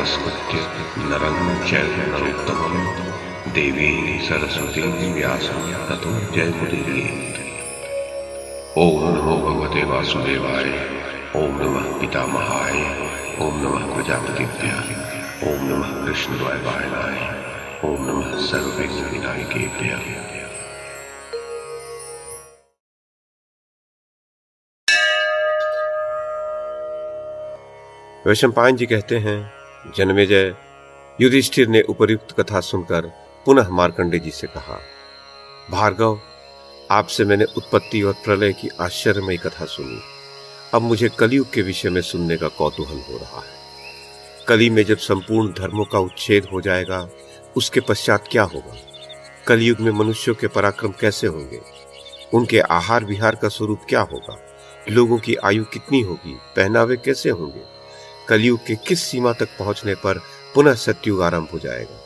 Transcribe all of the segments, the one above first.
नमस्कृत्य नरं चैव नरोत्तमं देवीं सरस्वतीं व्यासं ततो जयमुदीरयेत्। ओम नमो भगवते वासुदेवाय, ओम नमः पितामहाय, ओम नमः प्रजापतिभ्यः, ओम नमः कृष्णद्वैपायनाय, ओम नमः सर्वविघ्नविनायकेभ्यः। वैशंपायन जी कहते हैं, जन्मेजय, युधिष्ठिर ने उपर्युक्त कथा सुनकर पुनः मार्कंडे जी से कहा, भार्गव, आपसे मैंने उत्पत्ति और प्रलय की आश्चर्यमयी कथा सुनी। अब मुझे कलयुग के विषय में सुनने का कौतूहल हो रहा है। कली में जब संपूर्ण धर्मों का उच्छेद हो जाएगा, उसके पश्चात क्या होगा? कलयुग में मनुष्यों के पराक्रम कैसे होंगे? उनके आहार विहार का स्वरूप क्या होगा? लोगों की आयु कितनी होगी? पहनावे कैसे होंगे? कलयुग के किस सीमा तक पहुंचने पर पुनः सतयुग आरंभ हो जाएगा?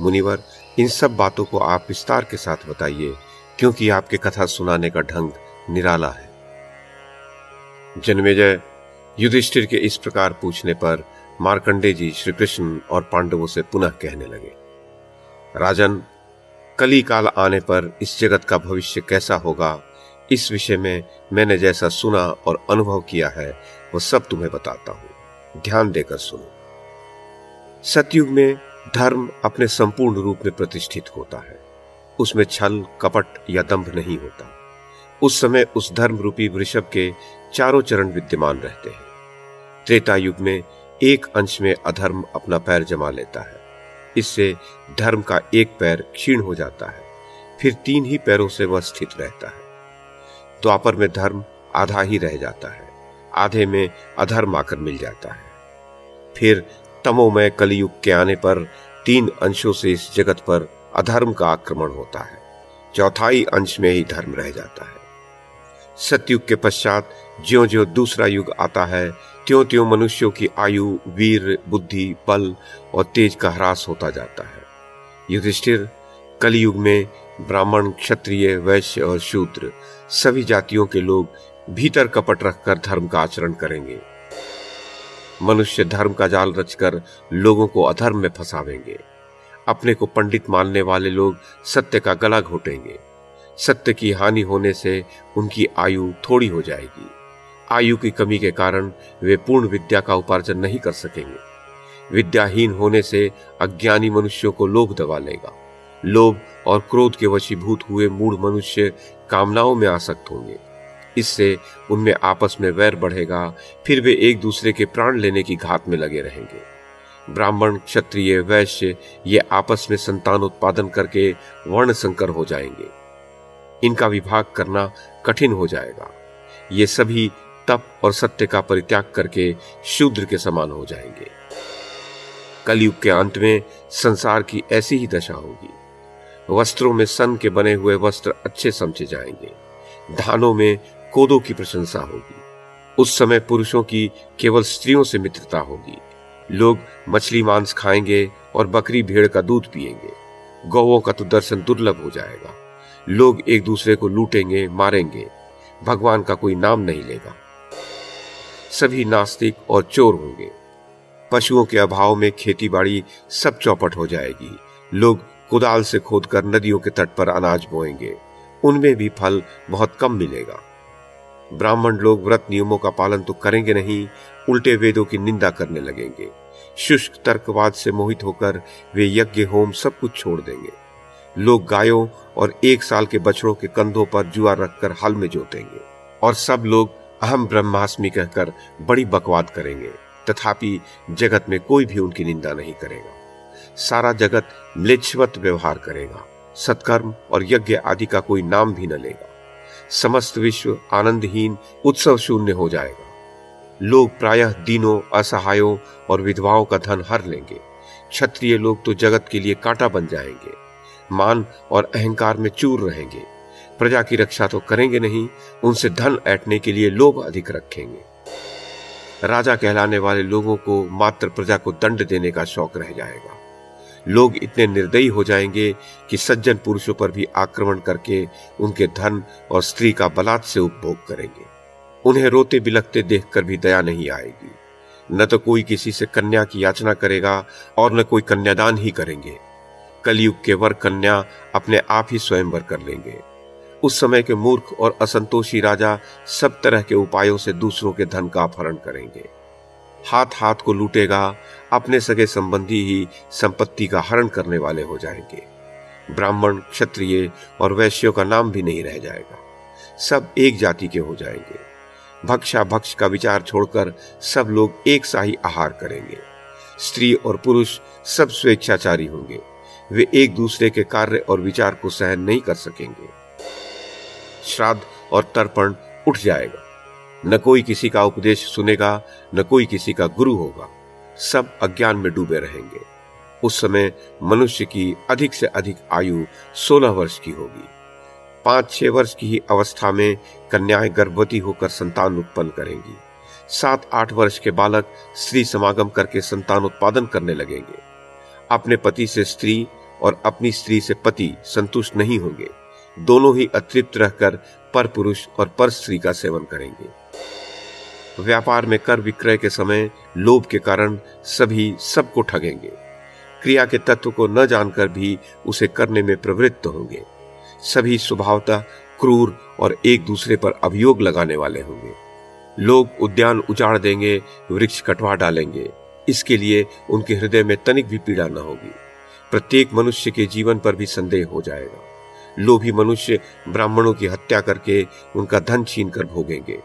मुनिवर, इन सब बातों को आप विस्तार के साथ बताइए, क्योंकि आपके कथा सुनाने का ढंग निराला है। जन्मेजय, युधिष्ठिर के इस प्रकार पूछने पर मार्कंडे जी श्री कृष्ण और पांडवों से पुनः कहने लगे, राजन, कली काल आने पर इस जगत का भविष्य कैसा होगा, इस विषय में मैंने जैसा सुना और अनुभव किया है वो सब तुम्हें बताता हूं। ध्यान देकर सुनो। सतयुग में धर्म अपने संपूर्ण रूप में प्रतिष्ठित होता है। उसमें छल, कपट या दंभ नहीं होता। उस समय उस धर्म रूपी वृषभ के चारों चरण विद्यमान रहते हैं। त्रेता युग में एक अंश में अधर्म अपना पैर जमा लेता है। इससे धर्म का एक पैर क्षीण हो जाता है, फिर 3 ही पैरों से वह स्थित रहता है। द्वापर में धर्म आधा ही रह जाता है, आधे में अधर्म आकर मिल जाता है। फिर तमोमय कलियुग के आने पर 3 अंशों से इस जगत पर अधर्म का आक्रमण होता है, चौथाई अंश में ही धर्म रह जाता है। सतयुग के पश्चात ज्यों ज्यों दूसरा युग आता है, त्यों त्यों मनुष्यों की आयु, वीर, बुद्धि, बल और तेज का ह्रास होता जाता है। युधिष्ठिर, कलियुग में ब्राह्मण, क्षत्रिय, वैश्य और शूद्र सभी जातियों के लोग भीतर कपट रखकर धर्म का आचरण करेंगे। मनुष्य धर्म का जाल रचकर लोगों को अधर्म में फंसावेंगे। अपने को पंडित मानने वाले लोग सत्य का गला घोटेंगे। सत्य की हानि होने से उनकी आयु थोड़ी हो जाएगी। आयु की कमी के कारण वे पूर्ण विद्या का उपार्जन नहीं कर सकेंगे। विद्याहीन होने से अज्ञानी मनुष्यों को लोभ दबा लेगा। लोभ और क्रोध के वशीभूत हुए मूढ़ मनुष्य कामनाओं में आसक्त होंगे। इससे उनमें आपस में वैर बढ़ेगा। फिर वे एक दूसरे के प्राण लेने की घात में लगे रहेंगे। ब्राह्मण, क्षत्रिय, वैश्य ये आपस में संतान उत्पादन करके वर्ण संकर हो जाएंगे। इनका विभाग करना कठिन हो जाएगा। ये सभी तप और सत्य का परित्याग करके शूद्र के समान हो जाएंगे। कलयुग के अंत में संसार की ऐसी ही दशा होगी। वस्त्रों में सन के बने हुए वस्त्र अच्छे समझे जाएंगे। धानों में कोदों की प्रशंसा होगी। उस समय पुरुषों की केवल स्त्रियों से मित्रता होगी। लोग मछली मांस खाएंगे और बकरी भेड़ का दूध पिएंगे। गौओं का तो दर्शन दुर्लभ हो जाएगा। लोग एक दूसरे को लूटेंगे, मारेंगे। भगवान का कोई नाम नहीं लेगा। सभी नास्तिक और चोर होंगे। पशुओं के अभाव में खेती बाड़ी सब चौपट हो जाएगी। लोग कुदाल से खोदकर नदियों के तट पर अनाज बोएंगे। उनमें भी फल बहुत कम मिलेगा। ब्राह्मण लोग व्रत नियमों का पालन तो करेंगे नहीं, उल्टे वेदों की निंदा करने लगेंगे। शुष्क तर्कवाद से मोहित होकर वे यज्ञ होम सब कुछ छोड़ देंगे। लोग गायों और 1 साल के बछड़ों के कंधों पर जुआ रखकर हल में जोतेंगे। और सब लोग अहम ब्रह्मास्मि कहकर बड़ी बकवाद करेंगे। तथापि जगत में कोई भी उनकी निंदा नहीं करेगा। सारा जगत म्लेच्छवत व्यवहार करेगा। सत्कर्म और यज्ञ आदि का कोई नाम भी न लेगा। समस्त विश्व आनंदहीन, उत्सव शून्य हो जाएगा। लोग प्रायः दीनों, असहायों और विधवाओं का धन हर लेंगे। क्षत्रिय लोग तो जगत के लिए कांटा बन जाएंगे। मान और अहंकार में चूर रहेंगे। प्रजा की रक्षा तो करेंगे नहीं, उनसे धन ऐंठने के लिए लोभ अधिक रखेंगे। राजा कहलाने वाले लोगों को मात्र प्रजा को दंड देने का शौक रह जाएगा। लोग इतने निर्दयी हो जाएंगे कि सज्जन पुरुषों पर भी आक्रमण करके उनके धन और स्त्री का बलात् से उपभोग करेंगे। उन्हें रोते बिलखते देखकर भी दया नहीं आएगी। न तो कोई किसी से कन्या की याचना करेगा और न कोई कन्यादान ही करेंगे। कलयुग के वर कन्या अपने आप ही स्वयंवर कर लेंगे। उस समय के मूर्ख और असंतोषी राजा सब तरह के उपायों से दूसरों के धन का अपहरण करेंगे। हाथ हाथ को लूटेगा, अपने सगे संबंधी ही संपत्ति का हरण करने वाले हो जाएंगे। ब्राह्मण, क्षत्रिय और वैश्यों का नाम भी नहीं रह जाएगा, सब एक जाति के हो जाएंगे। भक्षा भक्ष का विचार छोड़कर सब लोग एक सा ही आहार करेंगे। स्त्री और पुरुष सब स्वेच्छाचारी होंगे, वे एक दूसरे के कार्य और विचार को सहन नहीं कर सकेंगे। श्राद्ध और तर्पण उठ जाएगा, न कोई किसी का उपदेश सुनेगा, न कोई किसी का गुरु होगा, सब अज्ञान में डूबे रहेंगे। उस समय मनुष्य की अधिक से अधिक आयु 16 वर्ष की होगी। 5-6 वर्ष की ही अवस्था में कन्याएं गर्भवती होकर संतान उत्पन्न करेंगी। 7-8 वर्ष के बालक स्त्री समागम करके संतान उत्पादन करने लगेंगे। अपने पति से स्त्री और अपनी स्त्री से पति संतुष्ट नहीं होंगे, दोनों ही अतृप्त रहकर पर पुरुष और पर स्त्री का सेवन करेंगे। व्यापार में कर विक्रय के समय लोभ के कारण सभी सबको ठगेंगे। क्रिया के तत्व को न जानकर भी उसे करने में प्रवृत्त होंगे। सभी स्वभावतः क्रूर और एक दूसरे पर अभियोग लगाने वाले होंगे। लोग उद्यान उजाड़ देंगे, वृक्ष कटवा डालेंगे, इसके लिए उनके हृदय में तनिक भी पीड़ा न होगी। प्रत्येक मनुष्य के जीवन पर भी संदेह हो जाएगा। लोभी मनुष्य ब्राह्मणों की हत्या करके उनका धन छीन कर भोगेंगे।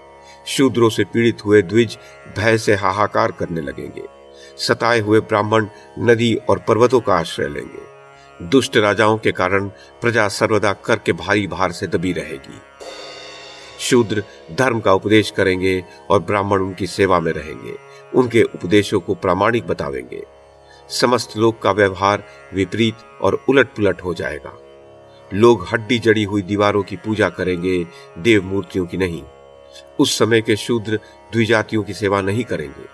शूद्रों से पीड़ित हुए द्विज भय से हाहाकार करने लगेंगे। सताए हुए ब्राह्मण नदी और पर्वतों का आश्रय लेंगे। दुष्ट राजाओं के कारण प्रजा सर्वदा कर के भारी भार से दबी रहेगी। शूद्र धर्म का उपदेश करेंगे और ब्राह्मण उनकी सेवा में रहेंगे, उनके उपदेशों को प्रामाणिक बतावेंगे। समस्त लोक का व्यवहार विपरीत और उलट पुलट हो जाएगा। लोग हड्डी जड़ी हुई दीवारों की पूजा करेंगे, देव मूर्तियों की नहीं। उस समय के शूद्र द्विजातियों की सेवा नहीं करेंगे।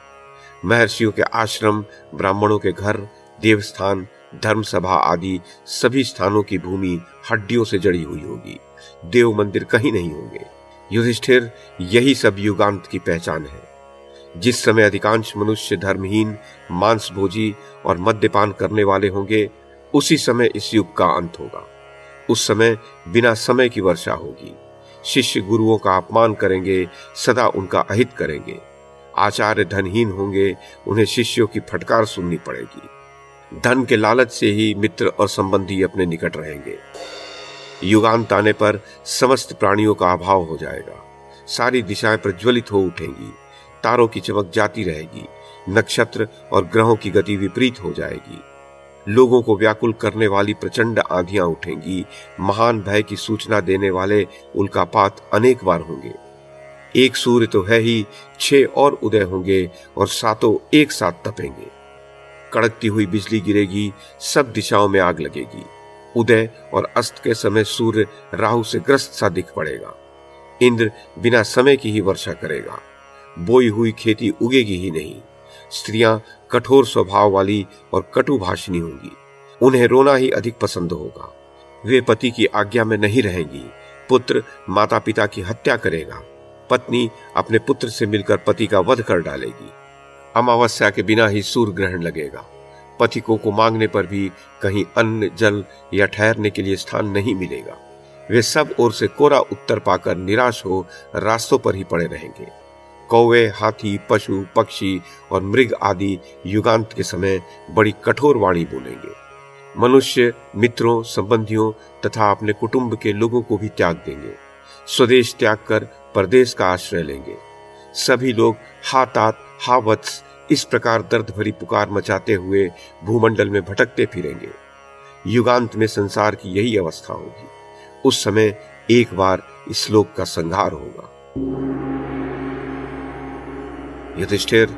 महर्षियों के आश्रम, ब्राह्मणों के घर, देवस्थान, धर्म सभा आदि सभी स्थानों की भूमि हड्डियों से जड़ी हुई होगी। देव मंदिर कहीं नहीं होंगे। युधिष्ठिर, यही सब युगांत की पहचान है। जिस समय अधिकांश मनुष्य धर्महीन, मांसभोजी और मद्यपान करने वाले होंगे, उसी समय इस युग का अंत होगा। उस समय बिना समय की वर्षा होगी। शिष्य गुरुओं का अपमान करेंगे, सदा उनका अहित करेंगे। आचार्य धनहीन होंगे, उन्हें शिष्यों की फटकार सुननी पड़ेगी। धन के लालच से ही मित्र और संबंधी अपने निकट रहेंगे। युगांत आने पर समस्त प्राणियों का अभाव हो जाएगा। सारी दिशाएं प्रज्वलित हो उठेंगी, तारों की चमक जाती रहेगी, नक्षत्र और ग्रहों की गति विपरीत हो जाएगी। लोगों को व्याकुल करने वाली प्रचंड आंधियां उठेंगी। महान भय की सूचना देने वाले उल्कापात अनेक बार होंगे। एक सूर्य तो है ही, 6 और उदय होंगे और 7 एक साथ तपेंगे। कड़कती हुई बिजली गिरेगी, सब दिशाओं में आग लगेगी। उदय और अस्त के समय सूर्य राहु से ग्रस्त सा दिख पड़ेगा। इंद्र बिना समय की ही वर्षा करेगा। बोई हुई खेती उगेगी ही नहीं। स्त्रियां कठोर स्वभाव वाली और कटुभाषिणी होंगी, उन्हें रोना ही अधिक पसंद होगा। वे पति की आज्ञा में नहीं रहेंगी। पुत्र माता पिता की हत्या करेगा। पत्नी अपने पुत्र से मिलकर पति का वध कर डालेगी। अमावस्या के बिना ही सूर्य ग्रहण लगेगा। पथिकों को मांगने पर भी कहीं अन्न, जल या ठहरने के लिए स्थान नहीं मिलेगा। वे सब ओर से कोरा उत्तर पाकर निराश हो रास्तों पर ही पड़े रहेंगे। कौवे, हाथी, पशु, पक्षी और मृग आदि युगांत के समय बड़ी कठोर वाणी बोलेंगे। मनुष्य मित्रों, संबंधियों तथा अपने कुटुंब के लोगों को भी त्याग देंगे। स्वदेश त्याग कर परदेश का आश्रय लेंगे। सभी लोग हा तात, हा वत्स इस प्रकार दर्द भरी पुकार मचाते हुए भूमंडल में भटकते फिरेंगे। युगांत में संसार की यही अवस्था होगी। उस समय एक बार इस लोक का संहार होगा। युधिष्ठिर,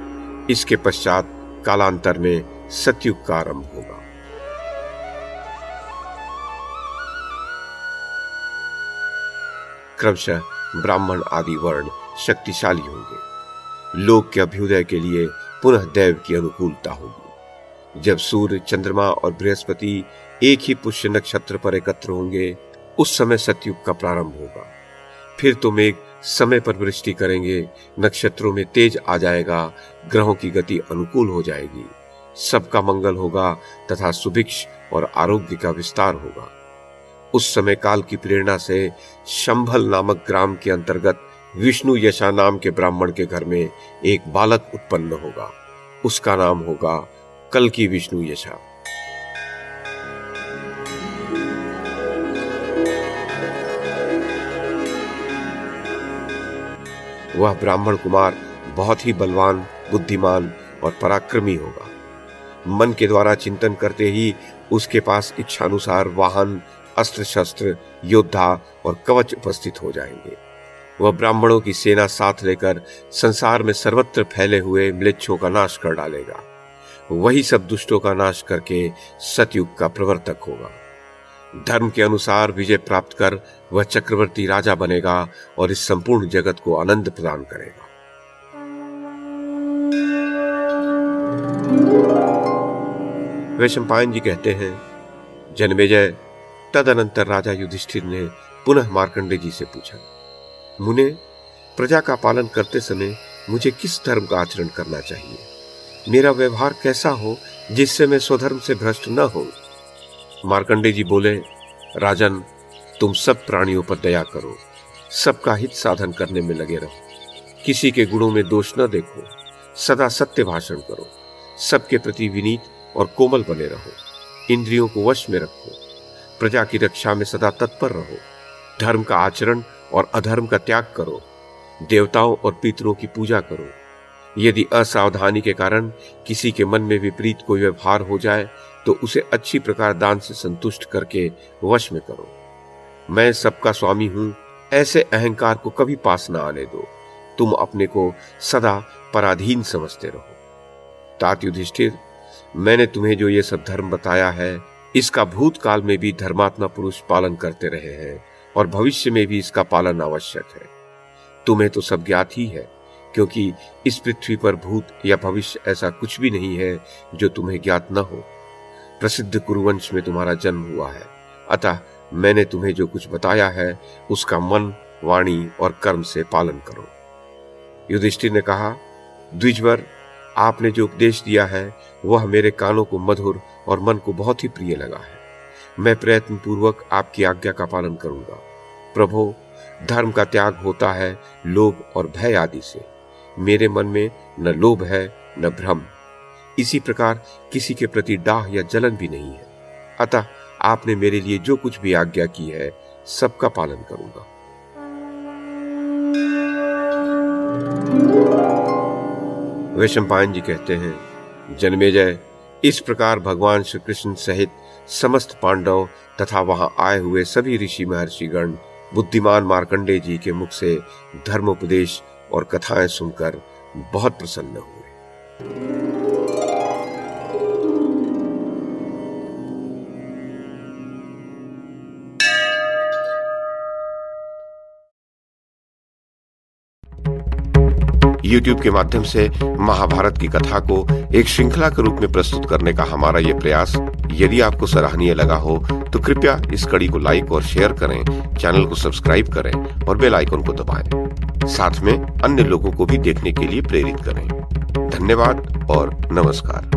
इसके पश्चात कालांतर में सतयुग का आरंभ होगा। क्रमशः ब्राह्मण आदि वर्ण शक्तिशाली होंगे। लोक के अभ्युदय के लिए पुनः दैव की अनुकूलता होगी। जब सूर्य, चंद्रमा और बृहस्पति एक ही पुष्य नक्षत्र पर एकत्र होंगे, उस समय सतयुग का प्रारंभ होगा। फिर तो मेघ समय पर वृष्टि करेंगे, नक्षत्रों में तेज आ जाएगा, ग्रहों की गति अनुकूल हो जाएगी, सबका मंगल होगा तथा सुभिक्ष और आरोग्य का विस्तार होगा। उस समय काल की प्रेरणा से शंभल नामक ग्राम के अंतर्गत विष्णु यशा नाम के ब्राह्मण के घर में एक बालक उत्पन्न होगा। उसका नाम होगा कल्कि विष्णु यशा। वह ब्राह्मण कुमार बहुत ही बलवान, बुद्धिमान और पराक्रमी होगा। मन के द्वारा चिंतन करते ही उसके पास इच्छानुसार वाहन, अस्त्र शस्त्र, योद्धा और कवच उपस्थित हो जाएंगे। वह ब्राह्मणों की सेना साथ लेकर संसार में सर्वत्र फैले हुए म्लेच्छों का नाश कर डालेगा। वही सब दुष्टों का नाश करके सतयुग का प्रवर्तक होगा। धर्म के अनुसार विजय प्राप्त कर वह चक्रवर्ती राजा बनेगा और इस संपूर्ण जगत को आनंद प्रदान करेगा। वैशंपायन जी कहते हैं, जन्मेजय, तदनंतर राजा युधिष्ठिर ने पुनः मार्कंडेय जी से पूछा, मुने, प्रजा का पालन करते समय मुझे किस धर्म का आचरण करना चाहिए? मेरा व्यवहार कैसा हो जिससे मैं स्वधर्म से भ्रष्ट न हो? मार्कंडेय जी बोले, राजन, तुम सब प्राणियों पर दया करो, सबका हित साधन करने में लगे रहो, किसी के गुणों में दोष न देखो, सदा सत्य भाषण करो, सबके प्रति विनीत और कोमल बने रहो, इंद्रियों को वश में रखो, प्रजा की रक्षा में सदा तत्पर रहो, धर्म का आचरण और अधर्म का त्याग करो, देवताओं और पितरों की पूजा करो। यदि असावधानी के कारण किसी के मन में विपरीत कोई व्यवहार हो जाए तो उसे अच्छी प्रकार दान से संतुष्ट करके वश में करो। मैं सबका स्वामी हूं, ऐसे अहंकार को कभी पास न आने दो। तुम अपने को सदा पराधीन समझते रहो। तात युधिष्ठिर, मैंने तुम्हें जो ये सब धर्म बताया है, इसका भूतकाल में भी धर्मात्मा पुरुष पालन करते रहे हैं और भविष्य में भी इसका पालन आवश्यक है। तुम्हें तो सब ज्ञात ही है, क्योंकि इस पृथ्वी पर भूत या भविष्य ऐसा कुछ भी नहीं है जो तुम्हें ज्ञात न हो। प्रसिद्ध कुरुवंश में तुम्हारा जन्म हुआ है, अतः मैंने तुम्हें जो कुछ बताया है उसका मन, वाणी और कर्म से पालन करो। युधिष्ठिर ने कहा, द्विजवर, आपने जो उपदेश दिया है वह मेरे कानों को मधुर और मन को बहुत ही प्रिय लगा है। मैं प्रयत्न पूर्वक आपकी आज्ञा का पालन करूंगा। प्रभो, धर्म का त्याग होता है लोभ और भय आदि से। मेरे मन में न लोभ है न भ्रम। इसी प्रकार किसी के प्रति डाह या जलन भी नहीं है। अतः आपने मेरे लिए जो कुछ भी आज्ञा की है सबका पालन करूंगा। वैशंपायन जी कहते हैं, जन्मेजय, इस प्रकार भगवान श्री कृष्ण सहित समस्त पांडव तथा वहां आए हुए सभी ऋषि महर्षिगण बुद्धिमान मार्कंडेय जी के मुख से धर्मोपदेश और कथाएं सुनकर बहुत प्रसन्न हुए। YouTube के माध्यम से महाभारत की कथा को एक श्रृंखला के रूप में प्रस्तुत करने का हमारा ये प्रयास यदि आपको सराहनीय लगा हो तो कृपया इस कड़ी को लाइक और शेयर करें, चैनल को सब्सक्राइब करें और बेल आइकन को दबाएं। साथ में अन्य लोगों को भी देखने के लिए प्रेरित करें। धन्यवाद और नमस्कार।